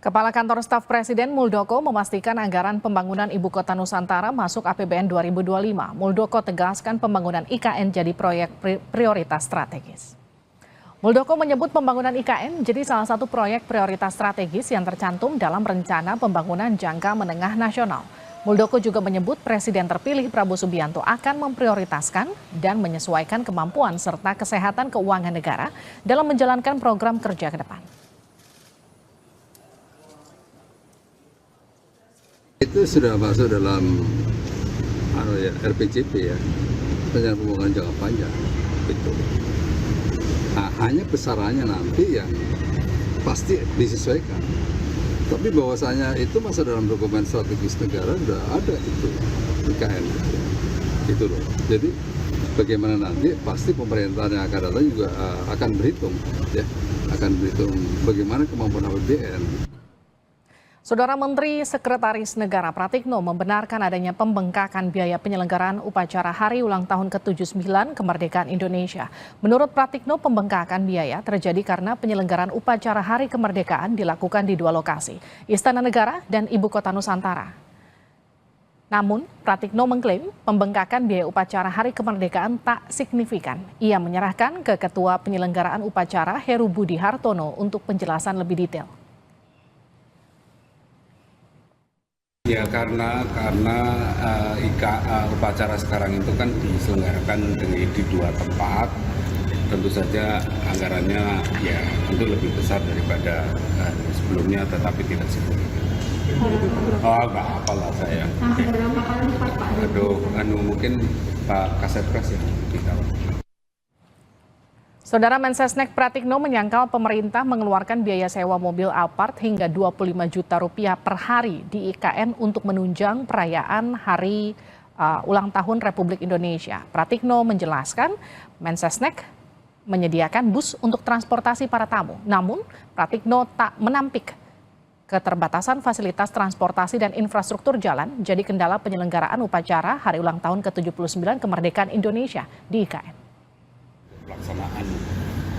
Kepala Kantor Staf Presiden Muldoko memastikan anggaran pembangunan Ibu Kota Nusantara masuk APBN 2025. Muldoko tegaskan pembangunan IKN jadi proyek prioritas strategis. Muldoko menyebut pembangunan IKN jadi salah satu proyek prioritas strategis yang tercantum dalam rencana pembangunan jangka menengah nasional. Muldoko juga menyebut Presiden terpilih Prabowo Subianto akan memprioritaskan dan menyesuaikan kemampuan serta kesehatan keuangan negara dalam menjalankan program kerja ke depan. Itu sudah masuk dalam RPJP ya, rencana pembangunan jangka panjang itu. Nah, hanya besarannya nanti yang pasti disesuaikan. Tapi bahwasanya itu masuk dalam dokumen strategis negara sudah ada itu IKN itu loh. Jadi bagaimana nanti pasti pemerintahan yang akan datang juga akan berhitung ya, akan berhitung bagaimana kemampuan APBN. Saudara Menteri Sekretaris Negara Pratikno membenarkan adanya pembengkakan biaya penyelenggaraan upacara Hari Ulang Tahun ke-79 Kemerdekaan Indonesia. Menurut Pratikno, pembengkakan biaya terjadi karena penyelenggaraan upacara Hari Kemerdekaan dilakukan di dua lokasi, Istana Negara dan Ibu Kota Nusantara. Namun, Pratikno mengklaim pembengkakan biaya upacara Hari Kemerdekaan tak signifikan. Ia menyerahkan ke Ketua Penyelenggaraan Upacara Heru Budi Hartono untuk penjelasan lebih detail. Ya karena upacara sekarang itu kan diselenggarakan di dua tempat, tentu saja anggarannya ya tentu lebih besar daripada sebelumnya, tetapi tidak signifikan. Oh nggak apalah saya. Mungkin Pak Kasatgas yang lebih tahu. Saudara Mensesnek Pratikno menyangkal pemerintah mengeluarkan biaya sewa mobil Alphard hingga 25 juta rupiah per hari di IKN untuk menunjang perayaan Hari Ulang Tahun Republik Indonesia. Pratikno menjelaskan Mensesnek menyediakan bus untuk transportasi para tamu. Namun Pratikno tak menampik keterbatasan fasilitas transportasi dan infrastruktur jalan jadi kendala penyelenggaraan upacara Hari Ulang Tahun ke-79 Kemerdekaan Indonesia di IKN. Pelaksanaan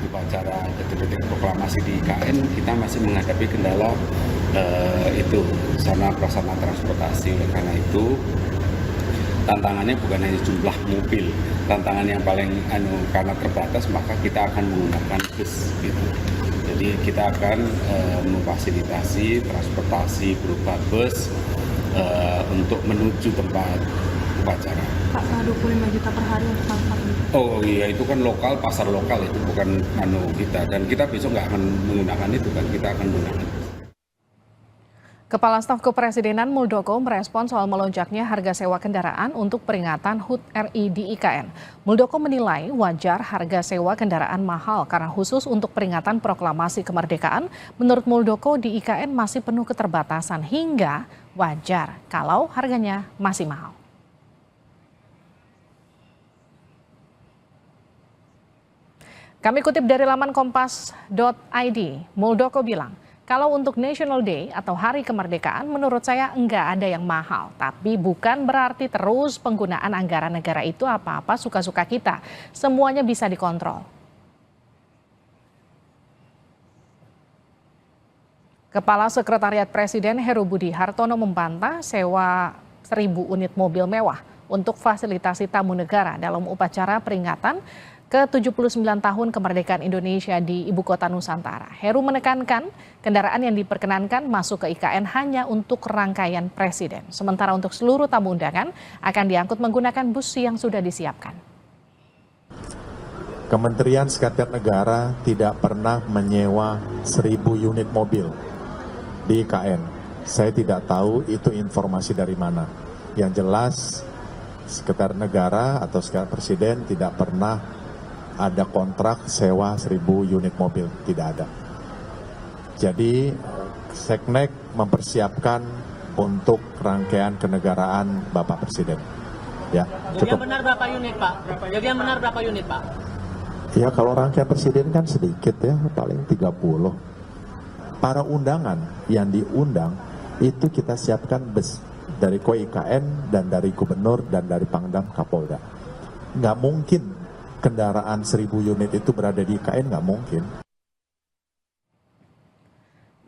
upacara detik-detik proklamasi di IKN kita masih menghadapi kendala itu sarana prasarana transportasi. Oleh karena itu tantangannya bukan hanya jumlah mobil, tantangan yang paling karena terbatas maka kita akan menggunakan bus gitu. Jadi kita akan memfasilitasi transportasi berupa bus untuk menuju tempat upacara. Pak, 25 juta per hari untuk Alphard. Oh iya, itu kan lokal, pasar lokal itu bukan kita. Dan kita besok nggak akan menggunakan itu kan, kita akan menggunakan. Kepala Staf Kepresidenan Muldoko merespon soal melonjaknya harga sewa kendaraan untuk peringatan HUT RI di IKN. Muldoko menilai wajar harga sewa kendaraan mahal karena khusus untuk peringatan proklamasi kemerdekaan, menurut Muldoko di IKN masih penuh keterbatasan hingga wajar kalau harganya masih mahal. Kami kutip dari laman kompas.id, Muldoko bilang, kalau untuk National Day atau Hari Kemerdekaan menurut saya enggak ada yang mahal. Tapi bukan berarti terus penggunaan anggaran negara itu apa-apa suka-suka kita. Semuanya bisa dikontrol. Kepala Sekretariat Presiden Heru Budi Hartono membantah sewa 1.000 unit mobil mewah untuk fasilitasi tamu negara dalam upacara peringatan ke-79 tahun kemerdekaan Indonesia di Ibu Kota Nusantara. Heru menekankan kendaraan yang diperkenankan masuk ke IKN hanya untuk rangkaian presiden. Sementara untuk seluruh tamu undangan akan diangkut menggunakan bus yang sudah disiapkan. Kementerian Sekretariat Negara tidak pernah menyewa 1.000 unit mobil di IKN. Saya tidak tahu itu informasi dari mana. Yang jelas Sekretariat Negara atau Sekretariat Presiden tidak pernah ada kontrak sewa 1.000 unit mobil, tidak ada. Jadi Seknek mempersiapkan untuk rangkaian kenegaraan Bapak Presiden. Ya, cukup. Jadi yang benar berapa unit, Pak? Jadi yang benar berapa unit, Pak? Ya kalau rangkaian Presiden kan sedikit ya, paling 30. Para undangan yang diundang itu kita siapkan bus dari KOIKN dan dari Gubernur dan dari Pangdam Kapolda. Nggak mungkin kendaraan 1.000 unit itu berada di IKN, nggak mungkin.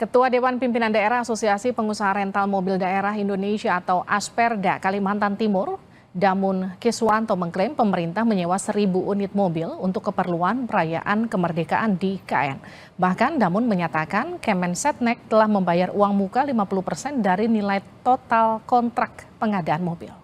Ketua Dewan Pimpinan Daerah Asosiasi Pengusaha Rental Mobil Daerah Indonesia atau Asperda Kalimantan Timur, Damun Kiswanto mengklaim pemerintah menyewa 1.000 unit mobil untuk keperluan perayaan kemerdekaan di IKN. Bahkan Damun menyatakan Kemensetnek telah membayar uang muka 50% dari nilai total kontrak pengadaan mobil.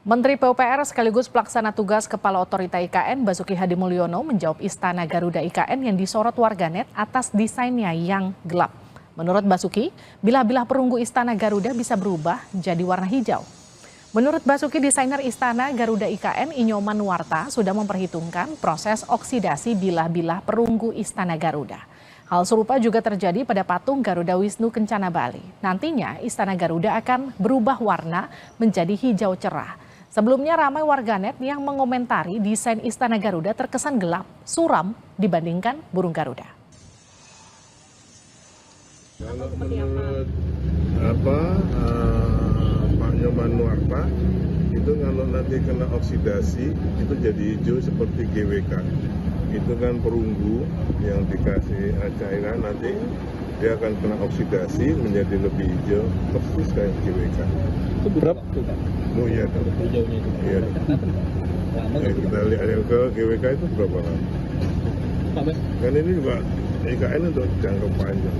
Menteri PUPR sekaligus pelaksana tugas Kepala Otorita IKN Basuki Hadimulyono menjawab Istana Garuda IKN yang disorot warganet atas desainnya yang gelap. Menurut Basuki, bilah-bilah perunggu Istana Garuda bisa berubah jadi warna hijau. Menurut Basuki, desainer Istana Garuda IKN Inyoman Warta sudah memperhitungkan proses oksidasi bilah-bilah perunggu Istana Garuda. Hal serupa juga terjadi pada patung Garuda Wisnu Kencana Bali. Nantinya Istana Garuda akan berubah warna menjadi hijau cerah. Sebelumnya ramai warganet yang mengomentari desain Istana Garuda terkesan gelap, suram dibandingkan burung Garuda. Kalau menurut Pak Nyoman Nuarta, itu kalau nanti kena oksidasi itu jadi hijau seperti GWK. Itu kan perunggu yang dikasih cairan, nanti dia akan kena oksidasi menjadi lebih hijau persis kayak GWK. Itu berapa tuh Pak? Oh iya, Hijaunya itu. iya. Ya, kita lihat yang ke GWK itu berapa lama? Kan ini juga IKN untuk jangka panjang.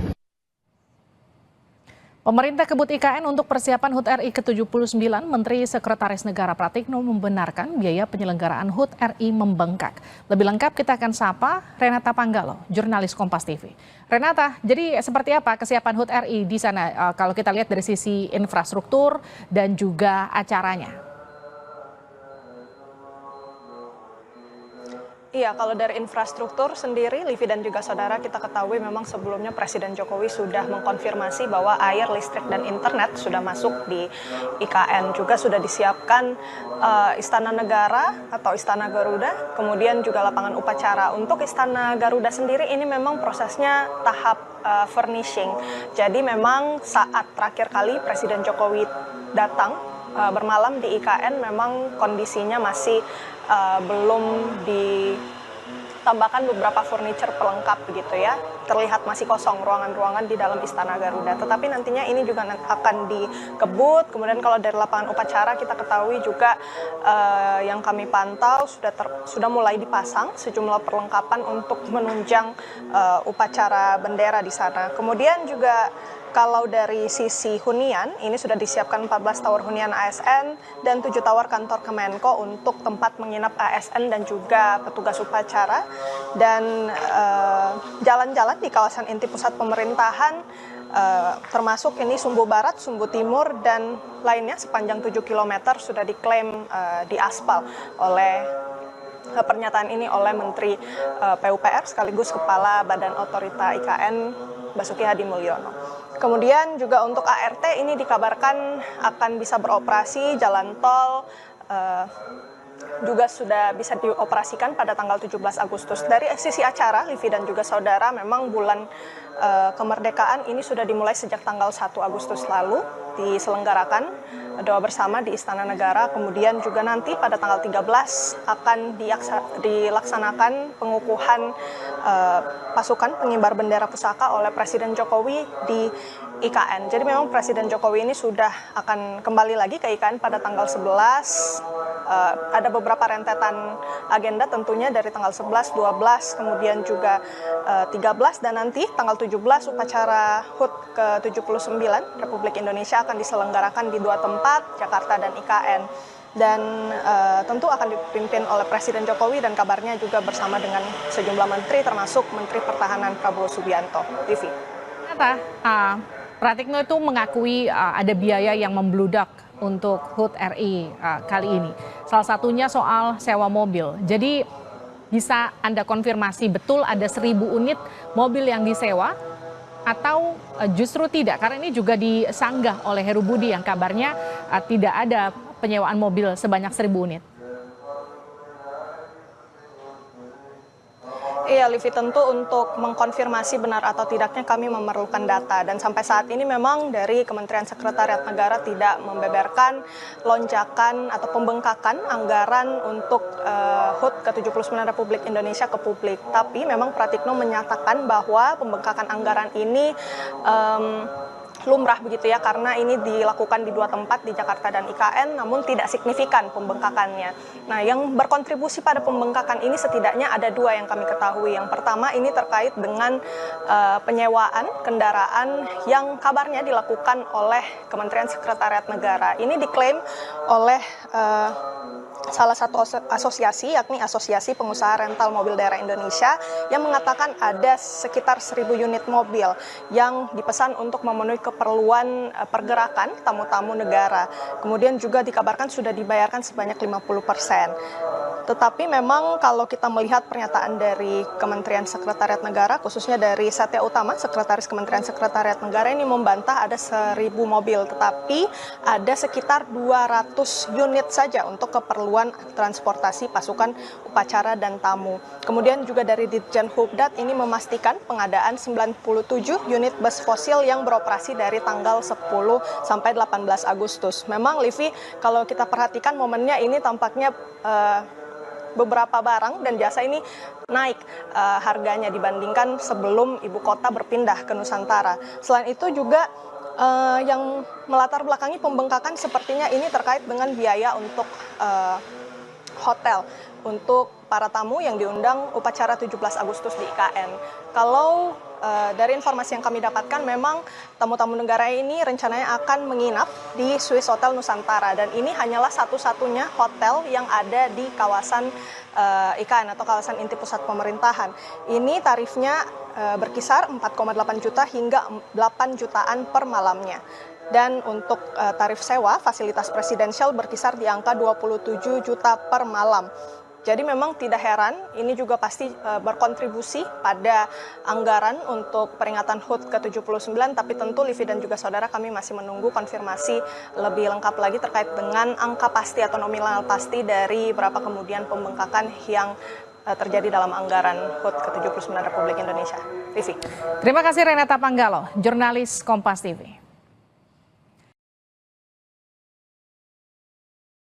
Pemerintah kebut IKN untuk persiapan HUT RI ke-79, Menteri Sekretaris Negara Pratikno membenarkan biaya penyelenggaraan HUT RI membengkak. Lebih lengkap kita akan sapa Renata Panggalo, jurnalis Kompas TV. Renata, jadi seperti apa kesiapan HUT RI di sana kalau kita lihat dari sisi infrastruktur dan juga acaranya? Iya, kalau dari infrastruktur sendiri, Livi dan juga saudara, kita ketahui memang sebelumnya Presiden Jokowi sudah mengkonfirmasi bahwa air, listrik, dan internet sudah masuk di IKN. Juga sudah disiapkan Istana Negara atau Istana Garuda, kemudian juga lapangan upacara. Untuk Istana Garuda sendiri ini memang prosesnya tahap furnishing. Jadi memang saat terakhir kali Presiden Jokowi datang bermalam di IKN, memang kondisinya masih belum ditambahkan beberapa furniture pelengkap begitu ya. Terlihat masih kosong ruangan-ruangan di dalam Istana Garuda. Tetapi nantinya ini juga akan dikebut. Kemudian kalau dari lapangan upacara kita ketahui juga yang kami pantau sudah mulai dipasang sejumlah perlengkapan untuk menunjang upacara bendera di sana. Kemudian juga kalau dari sisi hunian, ini sudah disiapkan 14 tower hunian ASN dan 7 tower kantor Kemenko untuk tempat menginap ASN dan juga petugas upacara. Dan jalan-jalan di kawasan inti pusat pemerintahan, termasuk ini Sumbu Barat, Sumbu Timur, dan lainnya sepanjang 7 km sudah diklaim diaspal oleh pernyataan ini oleh Menteri PUPR sekaligus Kepala Badan Otorita IKN Basuki Hadimulyono. Kemudian juga untuk ART ini dikabarkan akan bisa beroperasi, jalan tol juga sudah bisa dioperasikan pada tanggal 17 Agustus. Dari sisi acara, Livi dan juga saudara, memang bulan kemerdekaan ini sudah dimulai sejak tanggal 1 Agustus lalu, diselenggarakan doa bersama di Istana Negara. Kemudian juga nanti pada tanggal 13 akan dilaksanakan pengukuhan pasukan pengibar bendera pusaka oleh Presiden Jokowi di IKN. Jadi memang Presiden Jokowi ini sudah akan kembali lagi ke IKN pada tanggal 11. Ada beberapa rentetan agenda tentunya dari tanggal 11, 12, kemudian juga 13, dan nanti tanggal 17 upacara HUT ke-79 Republik Indonesia akan diselenggarakan di 2 tempat, Jakarta dan IKN. Dan tentu akan dipimpin oleh Presiden Jokowi dan kabarnya juga bersama dengan sejumlah menteri termasuk Menteri Pertahanan Prabowo Subianto. TV. Pratikno itu mengakui ada biaya yang membludak untuk HUT RI kali ini. Salah satunya soal sewa mobil. Jadi bisa Anda konfirmasi betul ada 1.000 unit mobil yang disewa atau justru tidak? Karena ini juga disanggah oleh Heru Budi yang kabarnya tidak ada penyewaan mobil sebanyak 1.000 unit. Iya, Livi, tentu untuk mengkonfirmasi benar atau tidaknya kami memerlukan data. Dan sampai saat ini memang dari Kementerian Sekretariat Negara tidak membeberkan lonjakan atau pembengkakan anggaran untuk HUT ke-79 Republik Indonesia ke publik. Tapi memang Pratikno menyatakan bahwa pembengkakan anggaran ini lumrah begitu ya, karena ini dilakukan di 2 tempat di Jakarta dan IKN, namun tidak signifikan pembengkakannya. Nah, yang berkontribusi pada pembengkakan ini setidaknya ada 2 yang kami ketahui. Yang pertama ini terkait dengan penyewaan kendaraan yang kabarnya dilakukan oleh Kementerian Sekretariat Negara. Ini diklaim oleh salah satu asosiasi, yakni Asosiasi Pengusaha Rental Mobil Daerah Indonesia, yang mengatakan ada sekitar 1.000 unit mobil yang dipesan untuk memenuhi keperluan pergerakan tamu-tamu negara. Kemudian juga dikabarkan sudah dibayarkan sebanyak 50%. Tetapi memang kalau kita melihat pernyataan dari Kementerian Sekretariat Negara, khususnya dari Satya Utama, Sekretaris Kementerian Sekretariat Negara, ini membantah ada 1.000 mobil, tetapi ada sekitar 200 unit saja untuk keperluan transportasi pasukan upacara dan tamu. Kemudian juga dari Ditjen Hubdat ini memastikan pengadaan 97 unit bus fosil yang beroperasi dari tanggal 10 sampai 18 Agustus. Memang, Livi, kalau kita perhatikan momennya ini tampaknya beberapa barang dan jasa ini naik harganya dibandingkan sebelum ibu kota berpindah ke Nusantara. Selain itu juga yang melatar belakangi pembengkakan sepertinya ini terkait dengan biaya untuk hotel untuk para tamu yang diundang upacara 17 Agustus di IKN. Kalau dari informasi yang kami dapatkan, memang tamu-tamu negara ini rencananya akan menginap di Swiss Hotel Nusantara, dan ini hanyalah satu-satunya hotel yang ada di kawasan IKN atau kawasan inti pusat pemerintahan. Ini tarifnya berkisar 4,8 juta hingga 8 jutaan per malamnya. Dan untuk tarif sewa fasilitas presidensial berkisar di angka 27 juta per malam. Jadi memang tidak heran, ini juga pasti berkontribusi pada anggaran untuk peringatan HUT ke-79, tapi tentu Livi dan juga saudara, kami masih menunggu konfirmasi lebih lengkap lagi terkait dengan angka pasti atau nominal pasti dari berapa kemudian pembengkakan yang terjadi dalam anggaran HUT ke-79 Republik Indonesia. Livi. Terima kasih Renata Panggalo, jurnalis Kompas TV.